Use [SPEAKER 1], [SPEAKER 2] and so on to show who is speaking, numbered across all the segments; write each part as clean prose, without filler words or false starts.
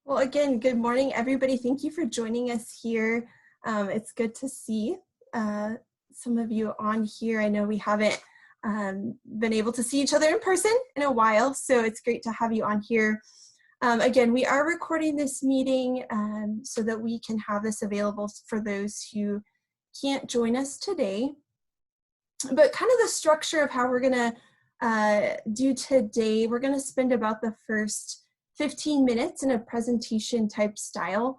[SPEAKER 1] Well, again, good morning, everybody. Thank you for joining us here. It's good to see some of you on here. I know we haven't been able to see each other in person in a while, so it's great to have you on here. Again, we are recording this meeting so that we can have this available for those who can't join us today. But kind of the structure of how we're going to do today, we're going to spend about the first 15 minutes in a presentation type style.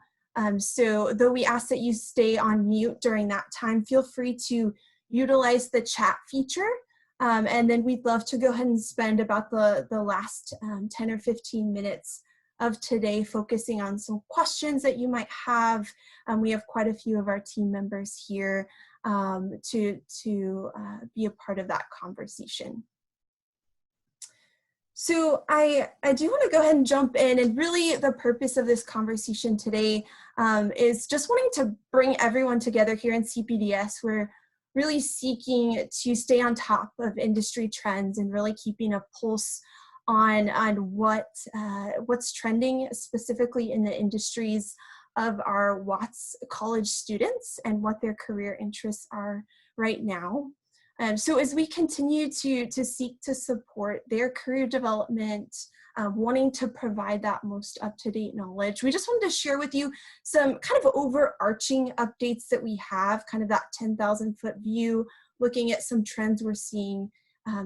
[SPEAKER 1] So though we ask that you stay on mute during that time, feel free to utilize the chat feature. And then we'd love to go ahead and spend about the last 10 or 15 minutes of today focusing on some questions that you might have. We have quite a few of our team members here to be a part of that conversation. So I do want to go ahead and jump in, and really the purpose of this conversation today is just wanting to bring everyone together here in CPDS. We're really seeking to stay on top of industry trends and really keeping a pulse on what's trending specifically in the industries of our Watts College students and what their career interests are right now. So as we continue to seek to support their career development, wanting to provide that most up-to-date knowledge, we just wanted to share with you some kind of overarching updates that we have, kind of that 10,000-foot view, looking at some trends we're seeing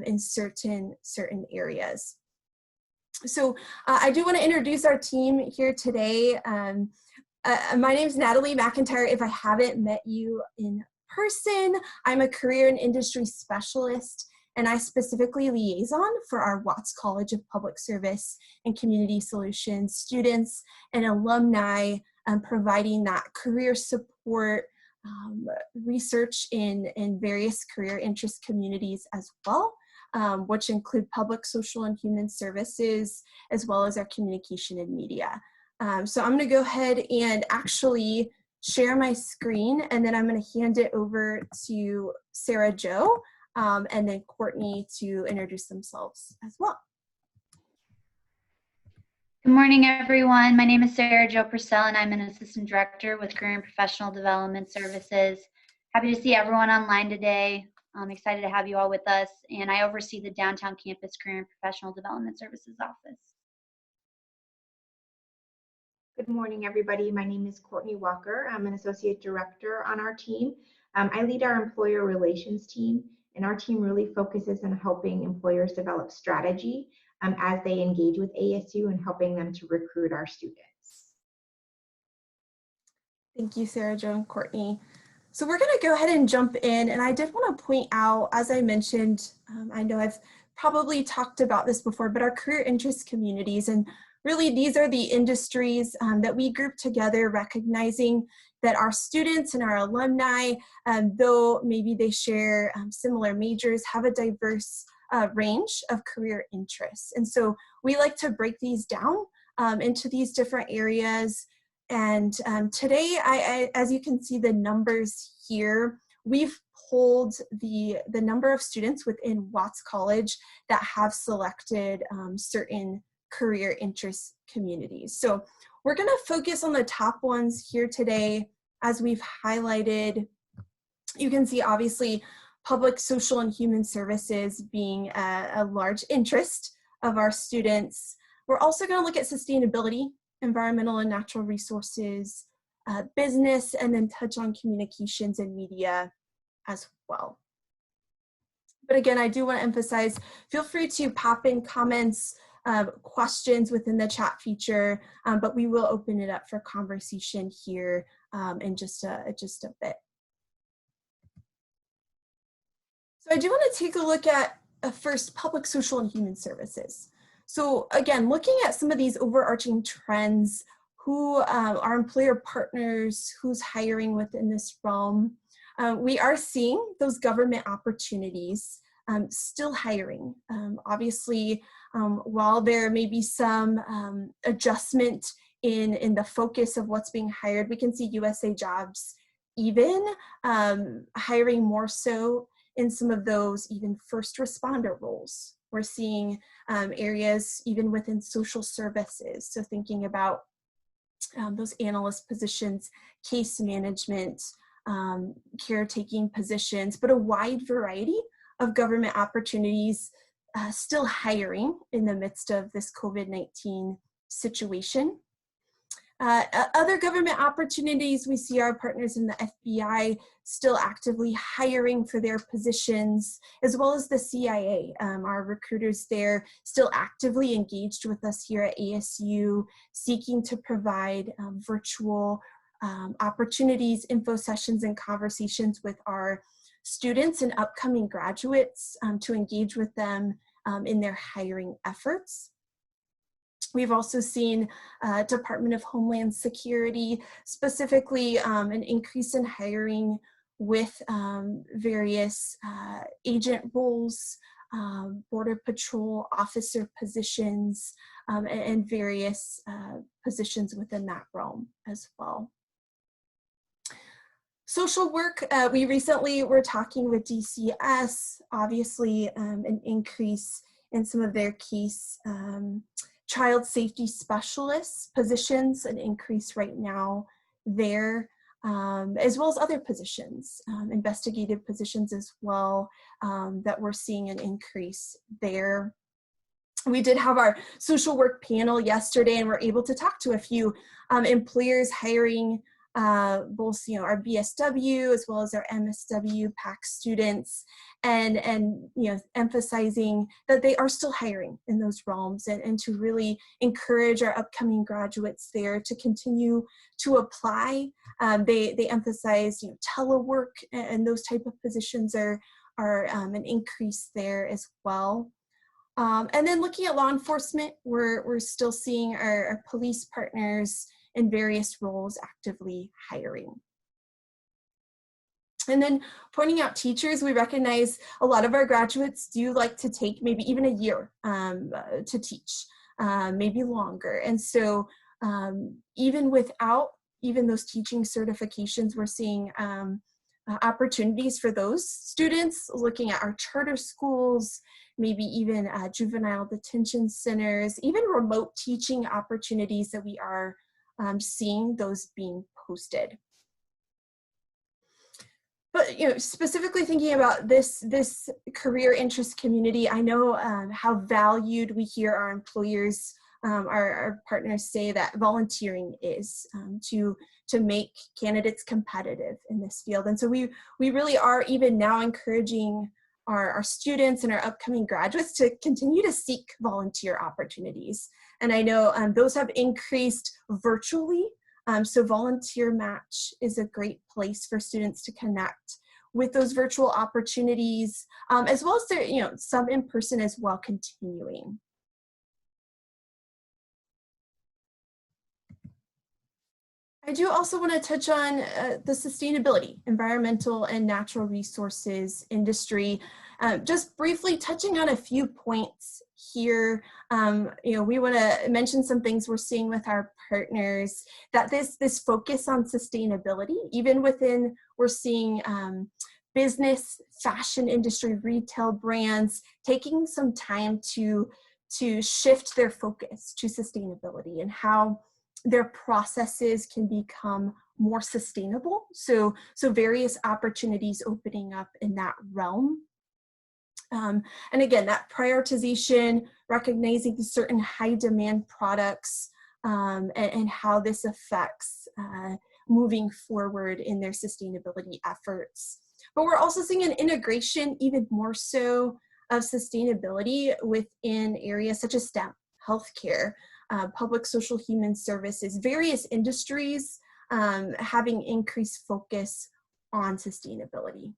[SPEAKER 1] in certain areas. So I do want to introduce our team here today. My name is Natalie McIntyre. If I haven't met you in person, I'm a career and industry specialist, and I specifically liaison for our Watts College of Public Service and Community Solutions students and alumni, providing that career support, research in various career interest communities as well, which include public, social, and human services, as well as our communication and media. So I'm going to go ahead and actually share my screen, and then I'm going to hand it over to Sarah Jo and then Courtney to introduce themselves as well.
[SPEAKER 2] Good morning, everyone. My name is Sarah Jo Purcell, and I'm an Assistant Director with Career and Professional Development Services. Happy to see everyone online today. I'm excited to have you all with us, and I oversee the Downtown Campus Career and Professional Development Services office.
[SPEAKER 3] Good morning, everybody. My name is Courtney Walker. I'm an Associate Director on our team. I lead our Employer Relations team, and our team really focuses on helping employers develop strategy as they engage with ASU and helping them to recruit our students.
[SPEAKER 1] Thank you, Sarah Jo and Courtney. So we're going to go ahead and jump in, and I did want to point out, as I mentioned, I know I've probably talked about this before, but our career interest communities, and really these are the industries that we group together, recognizing that our students and our alumni, though maybe they share similar majors, have a diverse range of career interests. And so we like to break these down into these different areas. And today, as you can see the numbers here, we've pulled the number of students within Watts College that have selected certain career interest communities. So we're going to focus on the top ones here today. As we've highlighted, you can see obviously public, social, and human services being a large interest of our students. We're also going to look at sustainability, environmental and natural resources, business, and then touch on communications and media as well. But again, I do want to emphasize, feel free to pop in comments, questions within the chat feature, but we will open it up for conversation here in just a bit. So I do want to take a look at first public, social, and human services. So again, looking at some of these overarching trends, who are employer partners, who's hiring within this realm, we are seeing those government opportunities still hiring. Obviously, while there may be some adjustment in the focus of what's being hired, we can see USA Jobs even hiring more so in some of those even first responder roles. We're seeing areas even within social services. So thinking about those analyst positions, case management, caretaking positions, but a wide variety of government opportunities, still hiring in the midst of this COVID-19 situation. Other government opportunities, we see our partners in the FBI still actively hiring for their positions, as well as the CIA. Our recruiters there still actively engaged with us here at ASU, seeking to provide virtual opportunities, info sessions, and conversations with our students and upcoming graduates to engage with them in their hiring efforts. We've also seen Department of Homeland Security, specifically an increase in hiring with various agent roles, Border Patrol officer positions, and various positions within that realm as well. Social work, we recently were talking with DCS, obviously an increase in some of their case child safety specialists positions, an increase right now there, as well as other positions, investigative positions as well, that we're seeing an increase there. We did have our social work panel yesterday, and we're able to talk to a few employers hiring both, our BSW as well as our MSW PAC students, and emphasizing that they are still hiring in those realms, and to really encourage our upcoming graduates there to continue to apply. They emphasize telework, and those type of positions are an increase there as well. And then looking at law enforcement, we're still seeing our police partners in various roles actively hiring. And then pointing out teachers, we recognize a lot of our graduates do like to take maybe even a year to teach, maybe longer. And so even without those teaching certifications, we're seeing opportunities for those students, looking at our charter schools, maybe even juvenile detention centers, even remote teaching opportunities that we are seeing those being posted. But specifically thinking about this career interest community, I know how valued we hear our employers, our partners say that volunteering is to make candidates competitive in this field. And so we really are even now encouraging our students and our upcoming graduates to continue to seek volunteer opportunities. And I know those have increased virtually. So Volunteer Match is a great place for students to connect with those virtual opportunities, as well as their, some in person as well continuing. I do also want to touch on the sustainability, environmental and natural resources industry. Just briefly touching on a few points here. We want to mention some things we're seeing with our partners, that this focus on sustainability, even within, we're seeing business, fashion industry, retail brands taking some time to shift their focus to sustainability and how their processes can become more sustainable. So various opportunities opening up in that realm. And again, that prioritization, recognizing certain high demand products, and how this affects moving forward in their sustainability efforts. But we're also seeing an integration, even more so, of sustainability within areas such as STEM, healthcare, public social human services, various industries having increased focus on sustainability.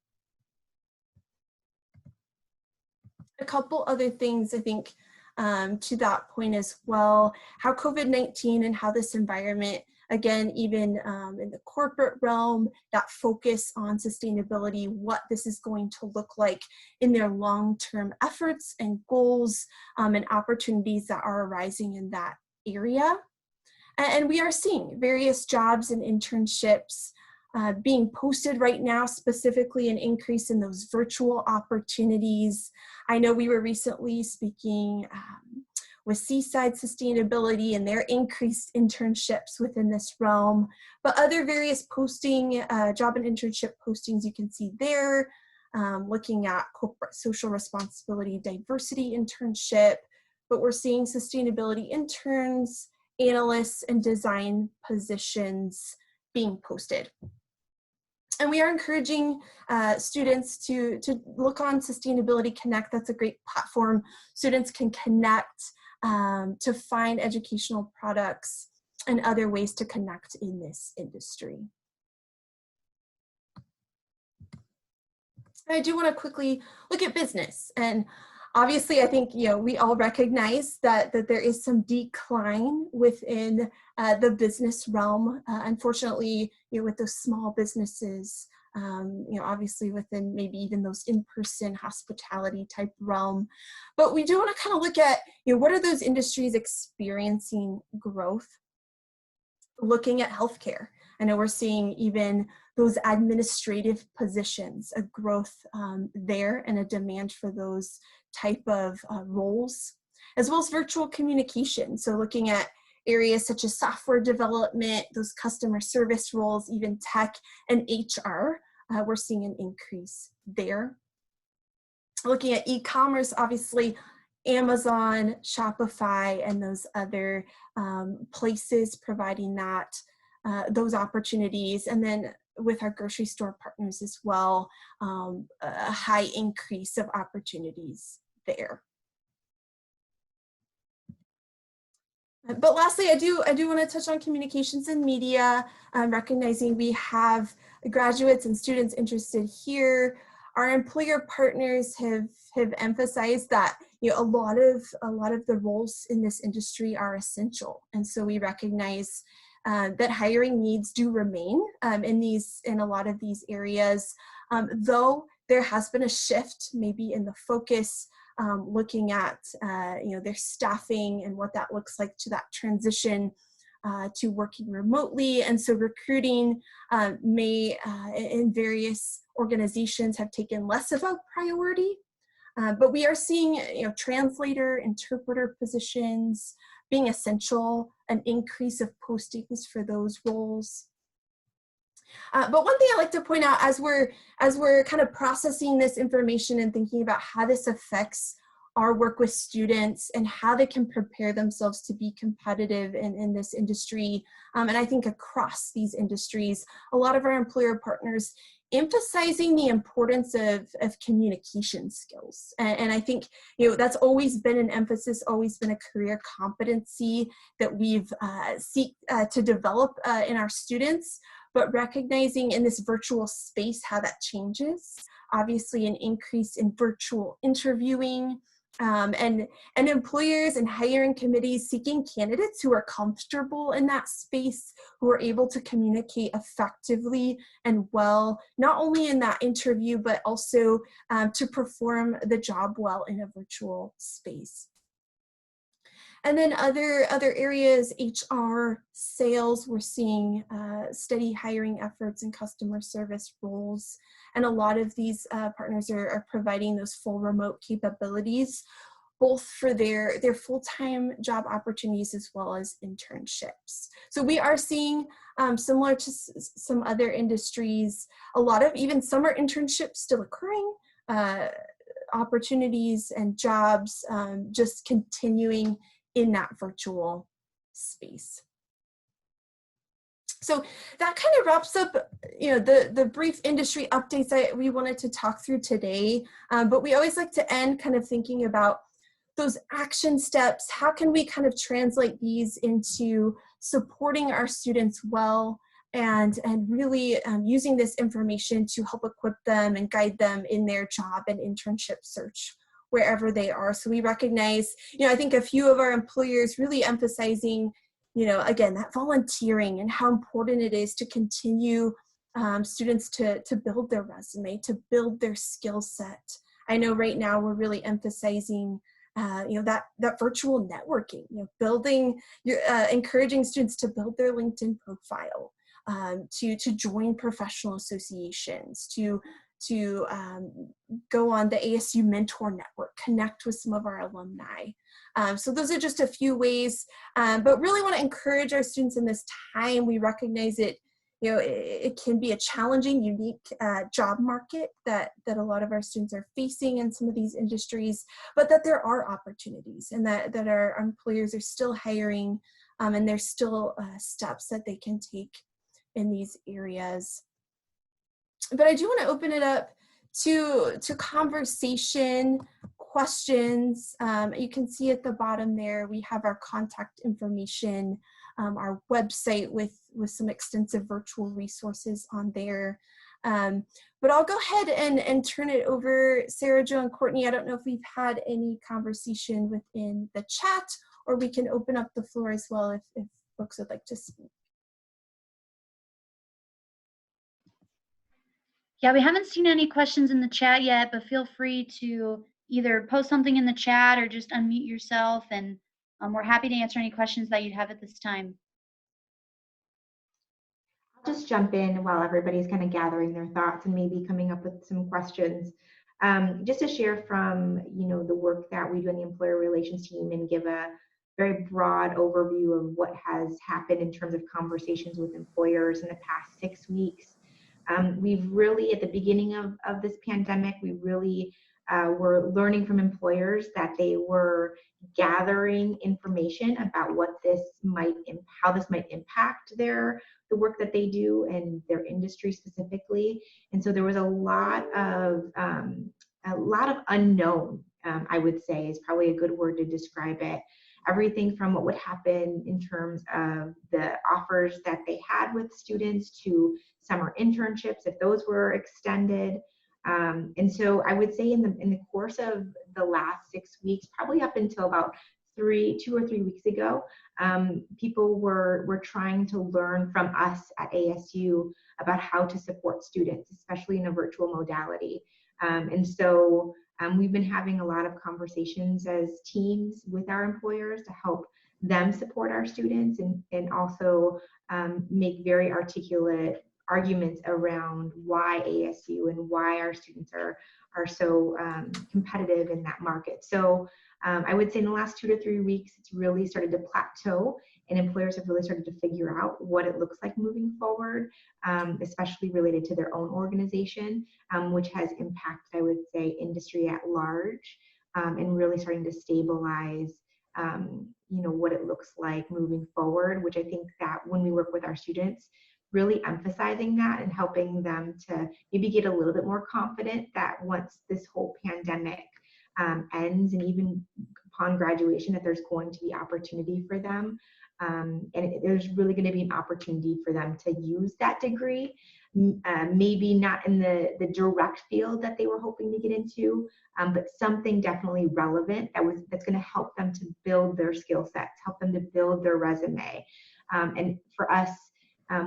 [SPEAKER 1] A couple other things, I think, to that point as well, how COVID-19 and how this environment, again, even in the corporate realm, that focus on sustainability, what this is going to look like in their long-term efforts and goals and opportunities that are arising in that area. And we are seeing various jobs and internships being posted right now, specifically an increase in those virtual opportunities. I know we were recently speaking with Seaside Sustainability and their increased internships within this realm. But other various posting, job and internship postings you can see there, looking at corporate social responsibility, diversity internship, but we're seeing sustainability interns, analysts, and design positions being posted. And we are encouraging students to look on Sustainability Connect. That's a great platform. Students can connect to find educational products and other ways to connect in this industry. I do want to quickly look at business, and obviously I think we all recognize that there is some decline within the business realm. Unfortunately, with those small businesses, obviously within maybe even those in-person hospitality type realm. But we do want to kind of look at what are those industries experiencing growth. Looking at healthcare, I know we're seeing even those administrative positions, a growth there and a demand for those type of roles, as well as virtual communication. So looking at areas such as software development, those customer service roles, even tech and HR, we're seeing an increase there. Looking at e-commerce, obviously, Amazon, Shopify, and those other places providing that, those opportunities. And then with our grocery store partners as well, a high increase of opportunities there. But lastly, I do want to touch on communications and media, recognizing we have graduates and students interested here. Our employer partners have emphasized that a lot of the roles in this industry are essential, and so we recognize that hiring needs do remain in a lot of these areas, though there has been a shift maybe in the focus, looking at their staffing and what that looks like to that transition to working remotely. And so recruiting may in various organizations have taken less of a priority, but we are seeing translator, interpreter positions being essential, an increase of postings for those roles. But one thing I like to point out as we're kind of processing this information and thinking about how this affects our work with students and how they can prepare themselves to be competitive in this industry, and I think across these industries, a lot of our employer partners emphasizing the importance of communication skills. And I think that's always been an emphasis, always been a career competency that we've seek to develop in our students, but recognizing in this virtual space how that changes. Obviously an increase in virtual interviewing, and employers and hiring committees seeking candidates who are comfortable in that space, who are able to communicate effectively and well, not only in that interview, but also to perform the job well in a virtual space. And then other areas, HR, sales, we're seeing steady hiring efforts in customer service roles. And a lot of these partners are providing those full remote capabilities, both for their full-time job opportunities as well as internships. So we are seeing, similar to some other industries, a lot of even summer internships still occurring, opportunities and jobs just continuing in that virtual space. So that kind of wraps up, the brief industry updates that we wanted to talk through today. But we always like to end kind of thinking about those action steps. How can we kind of translate these into supporting our students well and really using this information to help equip them and guide them in their job and internship search wherever they are. So we recognize, I think a few of our employers really emphasizing, again, that volunteering and how important it is to continue students to build their resume, to build their skill set. I know right now we're really emphasizing, that virtual networking, building, encouraging students to build their LinkedIn profile, to join professional associations, to to go on the ASU Mentor Network, connect with some of our alumni. So those are just a few ways, but really want to encourage our students in this time. We recognize it, it can be a challenging, unique job market that a lot of our students are facing in some of these industries, but that there are opportunities and that our employers are still hiring, and there's still steps that they can take in these areas. But I do want to open it up to conversation, questions. You can see at the bottom there, we have our contact information, our website with some extensive virtual resources on there. But I'll go ahead and turn it over. Sarah Jo and Courtney, I don't know if we've had any conversation within the chat, or we can open up the floor as well if folks would like to speak.
[SPEAKER 2] Yeah, we haven't seen any questions in the chat yet, but feel free to either post something in the chat or just unmute yourself, and we're happy to answer any questions that you have at this time.
[SPEAKER 3] I'll just jump in while everybody's kind of gathering their thoughts and maybe coming up with some questions. Just to share from the work that we do in the employer relations team and give a very broad overview of what has happened in terms of conversations with employers in the past 6 weeks. We've really, at the beginning of this pandemic, we really were learning from employers that they were gathering information about how this might impact the work that they do and their industry specifically. And so there was a lot of unknown, I would say is probably a good word to describe it. Everything from what would happen in terms of the offers that they had with students to summer internships, if those were extended. And so I would say in the course of the last 6 weeks, probably up until about 2 or 3 weeks ago, people were trying to learn from us at ASU about how to support students, especially in a virtual modality. And so we've been having a lot of conversations as teams with our employers to help them support our students and also make very articulate arguments around why ASU and why our students are so competitive in that market. So I would say in the last 2 to 3 weeks, it's really started to plateau, and employers have really started to figure out what it looks like moving forward, especially related to their own organization, which has impacted, I would say, industry at large, and really starting to stabilize what it looks like moving forward, which I think that when we work with our students, really emphasizing that and helping them to maybe get a little bit more confident that once this whole pandemic ends, and even upon graduation, that there's going to be opportunity for them. And there's really going to be an opportunity for them to use that degree, maybe not in the direct field that they were hoping to get into, but something definitely relevant that's going to help them to build their skill sets, help them to build their resume. And for us,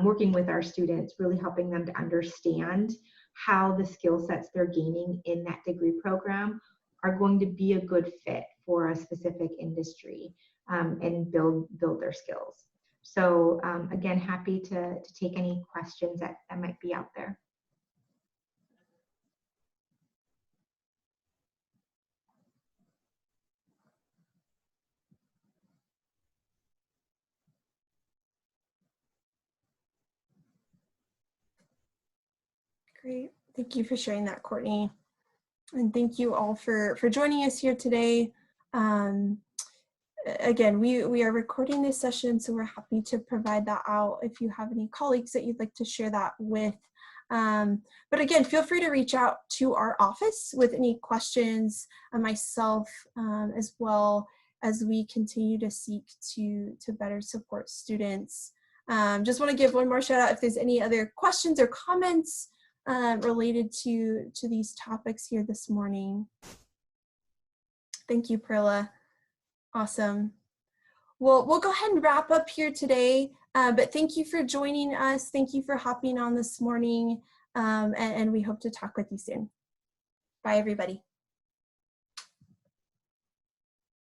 [SPEAKER 3] working with our students, really helping them to understand how the skill sets they're gaining in that degree program are going to be a good fit for a specific industry, and build their skills. So again, happy to take any questions that might be out there.
[SPEAKER 1] Great. Thank you for sharing that, Courtney. And thank you all for joining us here today. Again, we are recording this session, so we're happy to provide that out if you have any colleagues that you'd like to share that with. But again, feel free to reach out to our office with any questions, myself, as well as we continue to seek to better support students. Just want to give one more shout out if there's any other questions or comments related to these topics here this morning. Thank you, Prilla. Awesome. Well, we'll go ahead and wrap up here today, but thank you for joining us. Thank you for hopping on this morning, and we hope to talk with you soon. Bye, everybody.